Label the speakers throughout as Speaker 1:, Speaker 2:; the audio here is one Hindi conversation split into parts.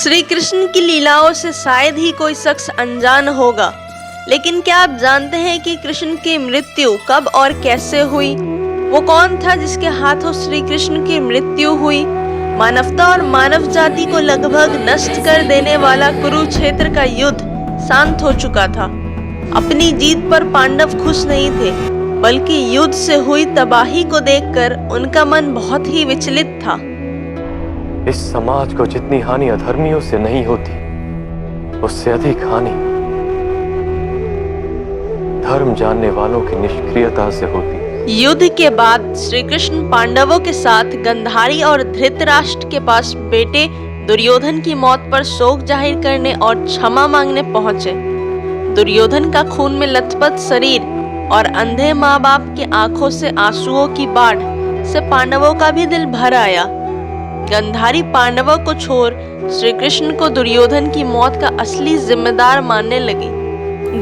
Speaker 1: श्री कृष्ण की लीलाओं से शायद ही कोई शख्स अनजान होगा, लेकिन क्या आप जानते हैं कि कृष्ण की मृत्यु कब और कैसे हुई? वो कौन था जिसके हाथों श्री कृष्ण की मृत्यु हुई? मानवता और मानव जाति को लगभग नष्ट कर देने वाला कुरुक्षेत्र का युद्ध शांत हो चुका था। अपनी जीत पर पांडव खुश नहीं थे, बल्कि युद्ध से हुई तबाही को देखकर उनका मन बहुत ही विचलित था।
Speaker 2: इस समाज को जितनी हानि अधर्मियों से नहीं होती, उससे अधिक हानि धर्म जानने वालों की निष्क्रियता से होती।
Speaker 1: युद्ध के बाद श्री कृष्ण पांडवों के साथ गंधारी और धृतराष्ट्र के पास बेटे दुर्योधन की मौत पर शोक जाहिर करने और क्षमा मांगने पहुंचे। दुर्योधन का खून में लथपथ शरीर और अंधे माँ बाप की आंखों से आंसुओं की बाढ़ से पांडवों का भी दिल भर आया। गंधारी पांडवों को छोड़ श्री कृष्ण को दुर्योधन की मौत का असली जिम्मेदार मानने लगी।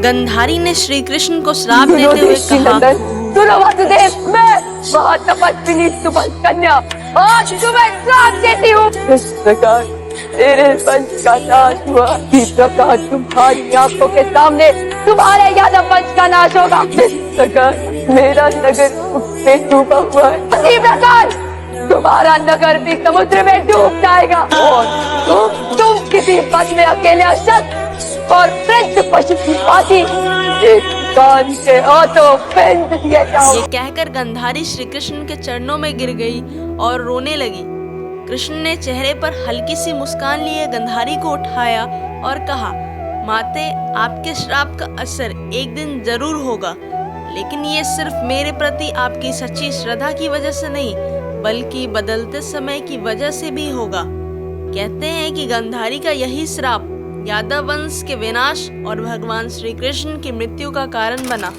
Speaker 1: गंधारी ने श्री कृष्ण को श्राप देते हुए कहा,
Speaker 3: सुनो वासुदेव, मैं महातपस्विनी सुमन कन्या आज तुम्हें श्राप देती हूँ। इस प्रकार तेरे वंश का नाश हुआ, इस प्रकार तुम्हारी आंखों के सामने तुम्हारे यादव वंश का नाश होगा। इस प्रकार मेरा नगर में डूबा हुआ है, इसी प्रकार तुम्हारा नगर भी समुद्र में डूब जाएगा और तुम किसी पद में अकेले अशक्त और वृद्ध पशु की भांति एक कान के हाथों फेंक दिए जाओ।
Speaker 1: ये कहकर गंधारी श्री कृष्ण के चरणों में गिर गई और रोने लगी। कृष्ण ने चेहरे पर हल्की सी मुस्कान लिए गंधारी को उठाया और कहा, माते, आपके श्राप का असर एक दिन जरूर होगा, लेकिन ये सिर्फ मेरे प्रति आपकी सच्ची श्रद्धा की वजह से नहीं, बल्कि बदलते समय की वजह से भी होगा। कहते हैं कि गंधारी का यही श्राप यादव वंश के विनाश और भगवान श्री कृष्ण की मृत्यु का कारण बना।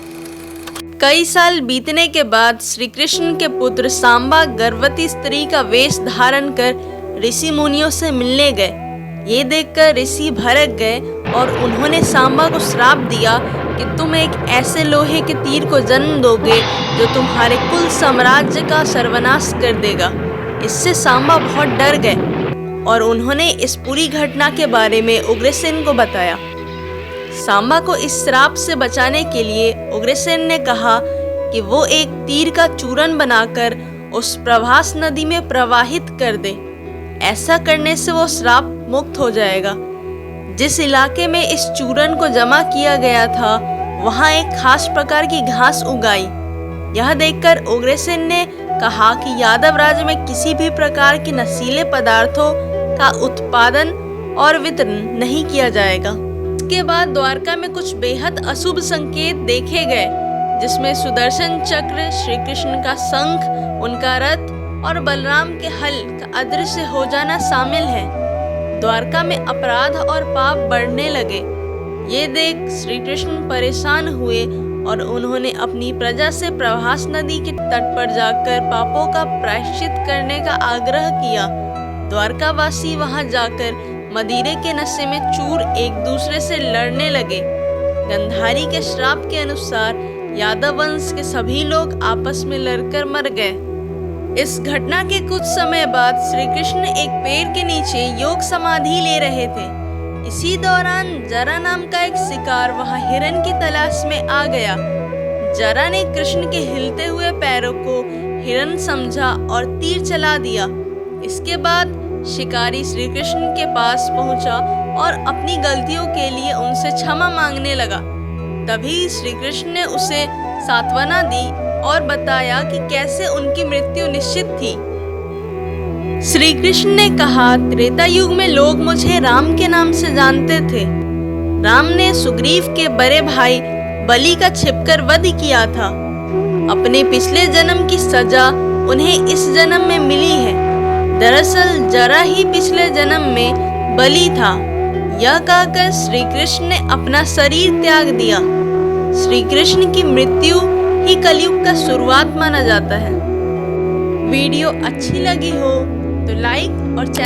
Speaker 1: कई साल बीतने के बाद श्री कृष्ण के पुत्र सांबा गर्भवती स्त्री का वेश धारण कर ऋषि मुनियों से मिलने गए। ये देखकर ऋषि भड़क गए और उन्होंने सांबा को श्राप दिया कि तुम एक ऐसे लोहे के तीर को जन्म दोगे जो तुम्हारे कुल साम्राज्य का सर्वनाश कर देगा। इससे सांबा बहुत डर गए और उन्होंने इस पूरी घटना के बारे में उग्रसेन को बताया। सांबा को इस श्राप से बचाने के लिए उग्रसेन ने कहा कि वो एक तीर का चूर्ण बनाकर उस प्रभास नदी में प्रवाहित कर दे। ऐसा करने से वो श्राप मुक्त हो जाएगा। जिस इलाके में इस चूर्ण को जमा किया गया था, वहां एक खास प्रकार की घास उगाई। यह देखकर उग्रसेन ने कहा कि यादव राज्य में किसी भी प्रकार के नशीले पदार्थों का उत्पादन और वितरण नहीं किया जाएगा। इसके बाद द्वारका में कुछ बेहद अशुभ संकेत देखे गए, जिसमें सुदर्शन चक्र, श्री कृष्ण का शंख, उनका रथ और बलराम के हल का अदृश्य हो जाना शामिल है। द्वारका में अपराध और पाप बढ़ने लगे। ये देख श्री कृष्ण परेशान हुए और उन्होंने अपनी प्रजा से प्रभास नदी के तट पर जाकर पापों का प्रायश्चित करने का आग्रह किया। द्वारकावासी वहां जाकर मदिरे के नशे में चूर एक दूसरे से लड़ने लगे। गंधारी के श्राप के अनुसार यादव वंश के सभी लोग आपस में लड़कर मर गए। इस घटना के कुछ समय बाद श्री कृष्ण एक पेड़ के नीचे योग समाधि ले रहे थे। इसी दौरान जरा नाम का एक शिकार वहां हिरण की तलाश में आ गया। जरा ने कृष्ण के हिलते हुए पैरों को हिरण समझा और तीर चला दिया। इसके बाद शिकारी श्री कृष्ण के पास पहुंचा और अपनी गलतियों के लिए उनसे क्षमा मांगने लगा। तभी श्री कृष्ण ने उसे सांत्वना दी और बताया कि कैसे उनकी मृत्यु निश्चित थी। श्री कृष्ण ने कहा, त्रेता युग में लोग मुझे राम के नाम से जानते थे। राम ने सुग्रीव के बड़े भाई बलि का छिपकर वध किया था। अपने पिछले जन्म की सजा उन्हें इस जन्म में मिली है। दरअसल जरा ही पिछले जन्म में बलि था। यह कहकर श्री कृष्ण ने अपना शरीर त्याग दिया। श्री कृष्ण की मृत्यु ही कलयुग का शुरुआत माना जाता है। वीडियो अच्छी लगी हो तो लाइक और चैनल